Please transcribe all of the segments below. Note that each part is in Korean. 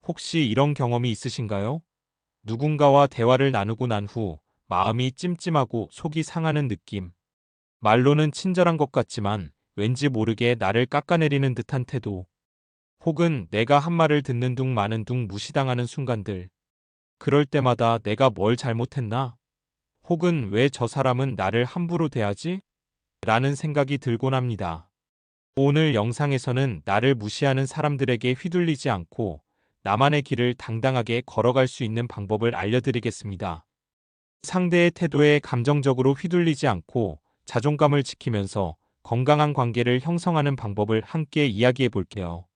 혹시 이런 경험이 있으신가요? 누군가와 대화를 나누고 난 후 마음이 찜찜하고 속이 상하는 느낌. 말로는 친절한 것 같지만 왠지 모르게 나를 깎아내리는 듯한 태도. 혹은 내가 한 말을 듣는 둥 마는 둥 무시당하는 순간들. 그럴 때마다 내가 뭘 잘못했나? 혹은 왜 저 사람은 나를 함부로 대하지? 라는 생각이 들곤 합니다. 오늘 영상에서는 나를 무시하는 사람들에게 휘둘리지 않고 나만의 길을 당당하게 걸어갈 수 있는 방법을 알려드리겠습니다. 상대의 태도에 감정적으로 휘둘리지 않고 자존감을 지키면서 건강한 관계를 형성하는 방법을 함께 이야기해 볼게요.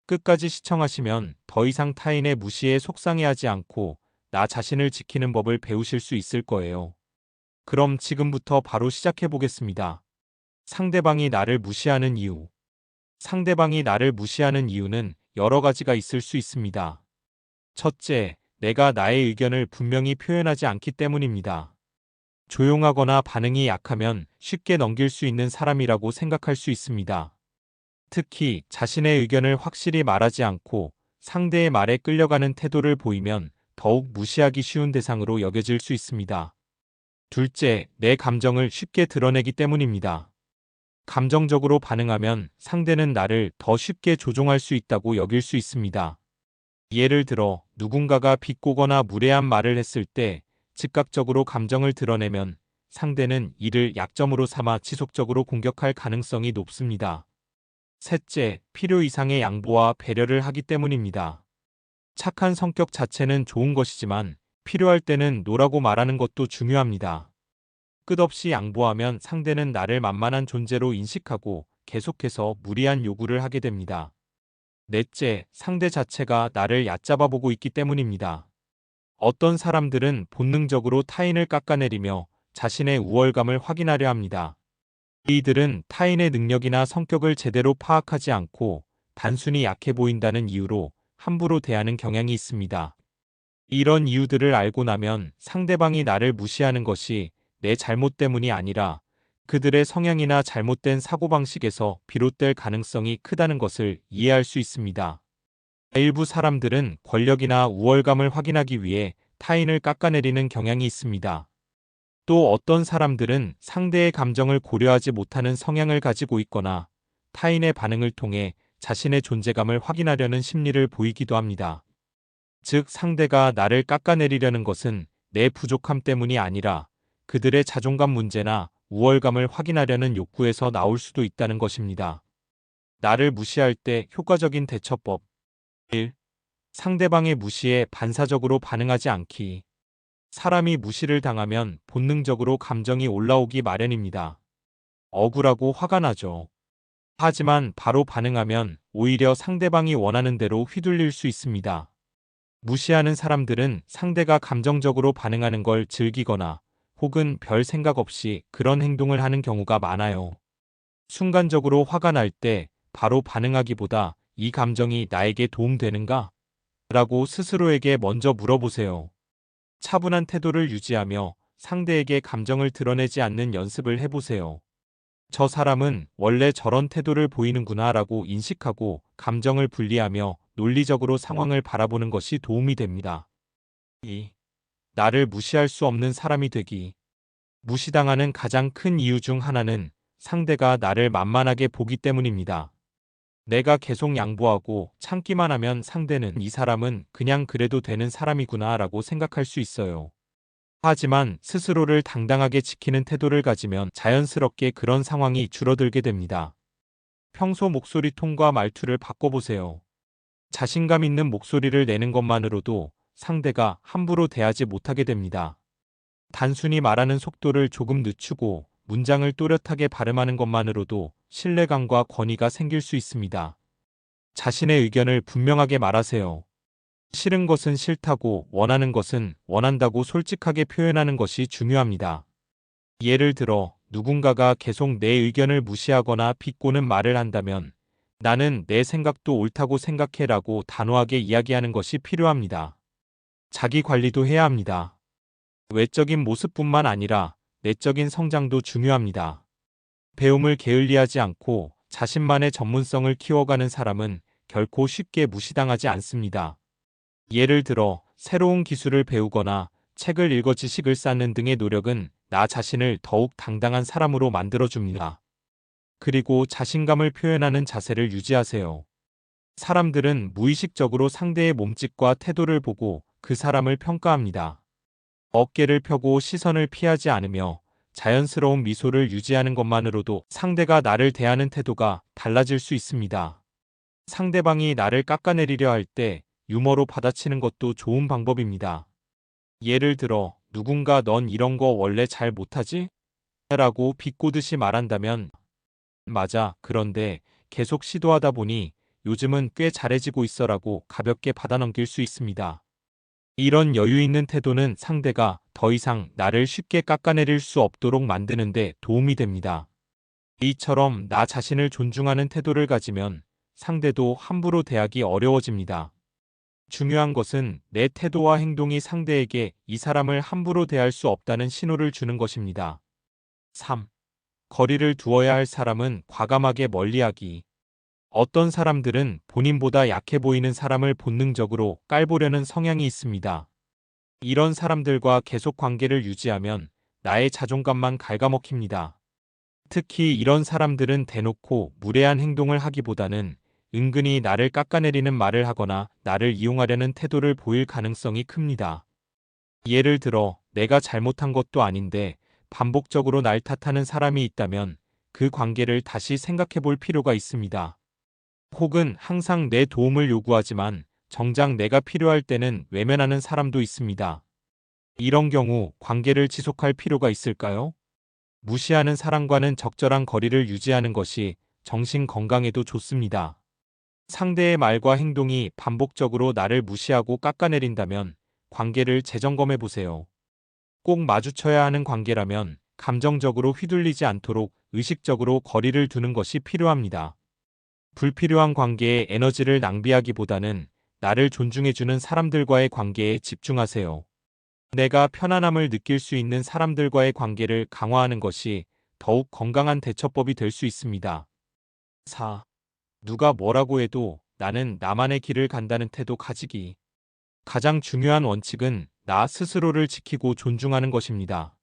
끝까지 시청하시면 더 이상 타인의 무시에 속상해하지 않고 나 자신을 지키는 법을 배우실 수 있을 거예요. 그럼 지금부터 바로 시작해 보겠습니다. 상대방이 나를 무시하는 이유. 상대방이 나를 무시하는 이유는 여러 가지가 있을 수 있습니다. 첫째, 내가 나의 의견을 분명히 표현하지 않기 때문입니다. 조용하거나 반응이 약하면 쉽게 넘길 수 있는 사람이라고 생각할 수 있습니다. 특히 자신의 의견을 확실히 말하지 않고 상대의 말에 끌려가는 태도를 보이면 더욱 무시하기 쉬운 대상으로 여겨질 수 있습니다. 둘째, 내 감정을 쉽게 드러내기 때문입니다. 감정적으로 반응하면 상대는 나를 더 쉽게 조종할 수 있다고 여길 수 있습니다. 예를 들어 누군가가 비꼬거나 무례한 말을 했을 때 즉각적으로 감정을 드러내면 상대는 이를 약점으로 삼아 지속적으로 공격할 가능성이 높습니다. 셋째, 필요 이상의 양보와 배려를 하기 때문입니다. 착한 성격 자체는 좋은 것이지만 필요할 때는 노라고 말하는 것도 중요합니다. 끝없이 양보하면 상대는 나를 만만한 존재로 인식하고 계속해서 무리한 요구를 하게 됩니다. 넷째, 상대 자체가 나를 얕잡아 보고 있기 때문입니다. 어떤 사람들은 본능적으로 타인을 깎아내리며 자신의 우월감을 확인하려 합니다. 이들은 타인의 능력이나 성격을 제대로 파악하지 않고 단순히 약해 보인다는 이유로 함부로 대하는 경향이 있습니다. 이런 이유들을 알고 나면 상대방이 나를 무시하는 것이 내 잘못 때문이 아니라 그들의 성향이나 잘못된 사고방식에서 비롯될 가능성이 크다는 것을 이해할 수 있습니다. 일부 사람들은 권력이나 우월감을 확인하기 위해 타인을 깎아내리는 경향이 있습니다. 또 어떤 사람들은 상대의 감정을 고려하지 못하는 성향을 가지고 있거나 타인의 반응을 통해 자신의 존재감을 확인하려는 심리를 보이기도 합니다. 즉, 상대가 나를 깎아내리려는 것은 내 부족함 때문이 아니라 그들의 자존감 문제나 우월감을 확인하려는 욕구에서 나올 수도 있다는 것입니다. 나를 무시할 때 효과적인 대처법. 1. 상대방의 무시에 반사적으로 반응하지 않기. 사람이 무시를 당하면 본능적으로 감정이 올라오기 마련입니다. 억울하고 화가 나죠. 하지만 바로 반응하면 오히려 상대방이 원하는 대로 휘둘릴 수 있습니다. 무시하는 사람들은 상대가 감정적으로 반응하는 걸 즐기거나 혹은 별 생각 없이 그런 행동을 하는 경우가 많아요. 순간적으로 화가 날 때 바로 반응하기보다 이 감정이 나에게 도움되는가? 라고 스스로에게 먼저 물어보세요. 차분한 태도를 유지하며 상대에게 감정을 드러내지 않는 연습을 해보세요. 저 사람은 원래 저런 태도를 보이는구나 라고 인식하고 감정을 분리하며 논리적으로 상황을 바라보는 것이 도움이 됩니다. 2. 나를 무시할 수 없는 사람이 되기. 무시당하는 가장 큰 이유 중 하나는 상대가 나를 만만하게 보기 때문입니다. 내가 계속 양보하고 참기만 하면 상대는 이 사람은 그냥 그래도 되는 사람이구나 라고 생각할 수 있어요. 하지만 스스로를 당당하게 지키는 태도를 가지면 자연스럽게 그런 상황이 줄어들게 됩니다. 평소 목소리 톤과 말투를 바꿔보세요. 자신감 있는 목소리를 내는 것만으로도 상대가 함부로 대하지 못하게 됩니다. 단순히 말하는 속도를 조금 늦추고 문장을 또렷하게 발음하는 것만으로도 신뢰감과 권위가 생길 수 있습니다. 자신의 의견을 분명하게 말하세요. 싫은 것은 싫다고, 원하는 것은 원한다고 솔직하게 표현하는 것이 중요합니다. 예를 들어 누군가가 계속 내 의견을 무시하거나 비꼬는 말을 한다면 나는 내 생각도 옳다고 생각해라고 단호하게 이야기하는 것이 필요합니다. 자기 관리도 해야 합니다. 외적인 모습뿐만 아니라 내적인 성장도 중요합니다. 배움을 게을리하지 않고 자신만의 전문성을 키워가는 사람은 결코 쉽게 무시당하지 않습니다. 예를 들어 새로운 기술을 배우거나 책을 읽어 지식을 쌓는 등의 노력은 나 자신을 더욱 당당한 사람으로 만들어줍니다. 그리고 자신감을 표현하는 자세를 유지하세요. 사람들은 무의식적으로 상대의 몸짓과 태도를 보고 그 사람을 평가합니다. 어깨를 펴고 시선을 피하지 않으며 자연스러운 미소를 유지하는 것만으로도 상대가 나를 대하는 태도가 달라질 수 있습니다. 상대방이 나를 깎아내리려 할 때 유머로 받아치는 것도 좋은 방법입니다. 예를 들어, 누군가 넌 이런 거 원래 잘 못하지? 라고 비꼬듯이 말한다면, 맞아, 그런데 계속 시도하다 보니 요즘은 꽤 잘해지고 있어라고 가볍게 받아넘길 수 있습니다. 이런 여유 있는 태도는 상대가 더 이상 나를 쉽게 깎아내릴 수 없도록 만드는 데 도움이 됩니다. 이처럼 나 자신을 존중하는 태도를 가지면 상대도 함부로 대하기 어려워집니다. 중요한 것은 내 태도와 행동이 상대에게 이 사람을 함부로 대할 수 없다는 신호를 주는 것입니다. 3. 거리를 두어야 할 사람은 과감하게 멀리하기. 어떤 사람들은 본인보다 약해 보이는 사람을 본능적으로 깔보려는 성향이 있습니다. 이런 사람들과 계속 관계를 유지하면 나의 자존감만 갉아먹힙니다. 특히 이런 사람들은 대놓고 무례한 행동을 하기보다는 은근히 나를 깎아내리는 말을 하거나 나를 이용하려는 태도를 보일 가능성이 큽니다. 예를 들어, 내가 잘못한 것도 아닌데 반복적으로 날 탓하는 사람이 있다면 그 관계를 다시 생각해 볼 필요가 있습니다. 혹은 항상 내 도움을 요구하지만 정작 내가 필요할 때는 외면하는 사람도 있습니다. 이런 경우 관계를 지속할 필요가 있을까요? 무시하는 사람과는 적절한 거리를 유지하는 것이 정신 건강에도 좋습니다. 상대의 말과 행동이 반복적으로 나를 무시하고 깎아내린다면 관계를 재점검해 보세요. 꼭 마주쳐야 하는 관계라면 감정적으로 휘둘리지 않도록 의식적으로 거리를 두는 것이 필요합니다. 불필요한 관계에 에너지를 낭비하기보다는 나를 존중해주는 사람들과의 관계에 집중하세요. 내가 편안함을 느낄 수 있는 사람들과의 관계를 강화하는 것이 더욱 건강한 대처법이 될 수 있습니다. 4. 누가 뭐라고 해도 나는 나만의 길을 간다는 태도 가지기. 가장 중요한 원칙은 나 스스로를 지키고 존중하는 것입니다.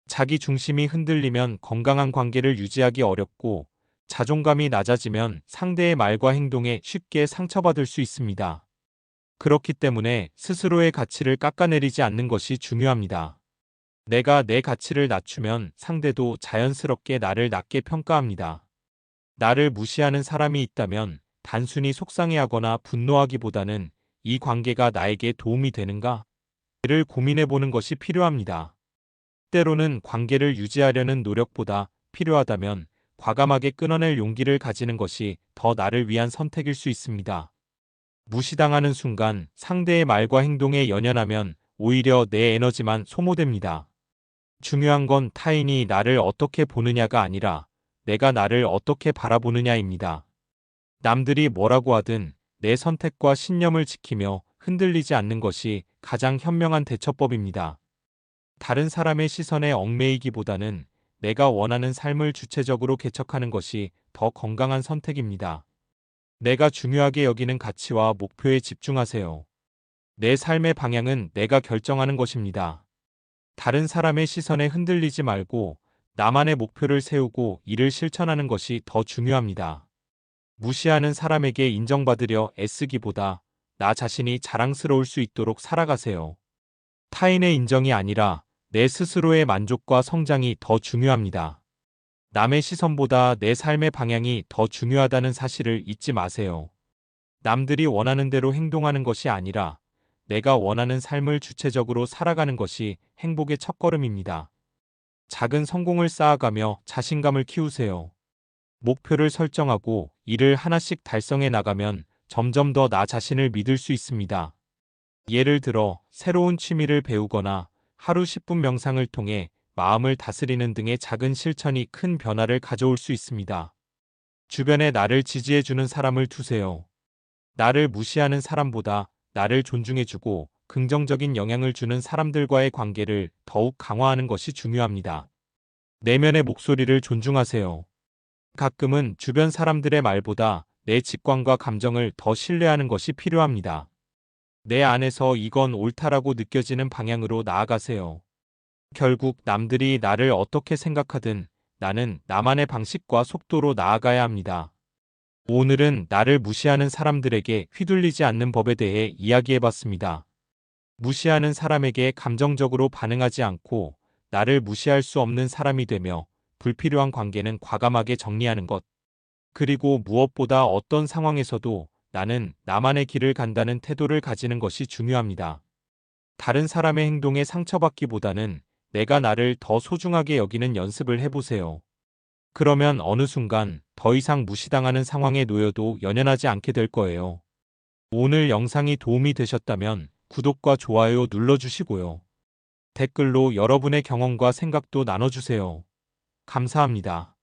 자기 중심이 흔들리면 건강한 관계를 유지하기 어렵고 자존감이 낮아지면 상대의 말과 행동에 쉽게 상처받을 수 있습니다. 그렇기 때문에 스스로의 가치를 깎아내리지 않는 것이 중요합니다. 내가 내 가치를 낮추면 상대도 자연스럽게 나를 낮게 평가합니다. 나를 무시하는 사람이 있다면 단순히 속상해하거나 분노하기보다는 이 관계가 나에게 도움이 되는가? 를 고민해 보는 것이 필요합니다. 때로는 관계를 유지하려는 노력보다 필요하다면 과감하게 끊어낼 용기를 가지는 것이 더 나를 위한 선택일 수 있습니다. 무시당하는 순간 상대의 말과 행동에 연연하면 오히려 내 에너지만 소모됩니다. 중요한 건 타인이 나를 어떻게 보느냐가 아니라 내가 나를 어떻게 바라보느냐입니다. 남들이 뭐라고 하든 내 선택과 신념을 지키며 흔들리지 않는 것이 가장 현명한 대처법입니다. 다른 사람의 시선에 얽매이기보다는 내가 원하는 삶을 주체적으로 개척하는 것이 더 건강한 선택입니다. 내가 중요하게 여기는 가치와 목표에 집중하세요. 내 삶의 방향은 내가 결정하는 것입니다. 다른 사람의 시선에 흔들리지 말고 나만의 목표를 세우고 이를 실천하는 것이 더 중요합니다. 무시하는 사람에게 인정받으려 애쓰기보다 나 자신이 자랑스러울 수 있도록 살아가세요. 타인의 인정이 아니라 내 스스로의 만족과 성장이 더 중요합니다. 남의 시선보다 내 삶의 방향이 더 중요하다는 사실을 잊지 마세요. 남들이 원하는 대로 행동하는 것이 아니라 내가 원하는 삶을 주체적으로 살아가는 것이 행복의 첫걸음입니다. 작은 성공을 쌓아가며 자신감을 키우세요. 목표를 설정하고 이를 하나씩 달성해 나가면 점점 더 나 자신을 믿을 수 있습니다. 예를 들어 새로운 취미를 배우거나 하루 10분 명상을 통해 마음을 다스리는 등의 작은 실천이 큰 변화를 가져올 수 있습니다. 주변에 나를 지지해주는 사람을 두세요. 나를 무시하는 사람보다 나를 존중해주고 긍정적인 영향을 주는 사람들과의 관계를 더욱 강화하는 것이 중요합니다. 내면의 목소리를 존중하세요. 가끔은 주변 사람들의 말보다 내 직관과 감정을 더 신뢰하는 것이 필요합니다. 내 안에서 이건 옳다라고 느껴지는 방향으로 나아가세요. 결국 남들이 나를 어떻게 생각하든 나는 나만의 방식과 속도로 나아가야 합니다. 오늘은 나를 무시하는 사람들에게 휘둘리지 않는 법에 대해 이야기해봤습니다. 무시하는 사람에게 감정적으로 반응하지 않고 나를 무시할 수 없는 사람이 되며 불필요한 관계는 과감하게 정리하는 것. 그리고 무엇보다 어떤 상황에서도 나는 나만의 길을 간다는 태도를 가지는 것이 중요합니다. 다른 사람의 행동에 상처받기보다는 내가 나를 더 소중하게 여기는 연습을 해보세요. 그러면 어느 순간 더 이상 무시당하는 상황에 놓여도 연연하지 않게 될 거예요. 오늘 영상이 도움이 되셨다면 구독과 좋아요 눌러주시고요. 댓글로 여러분의 경험과 생각도 나눠주세요. 감사합니다.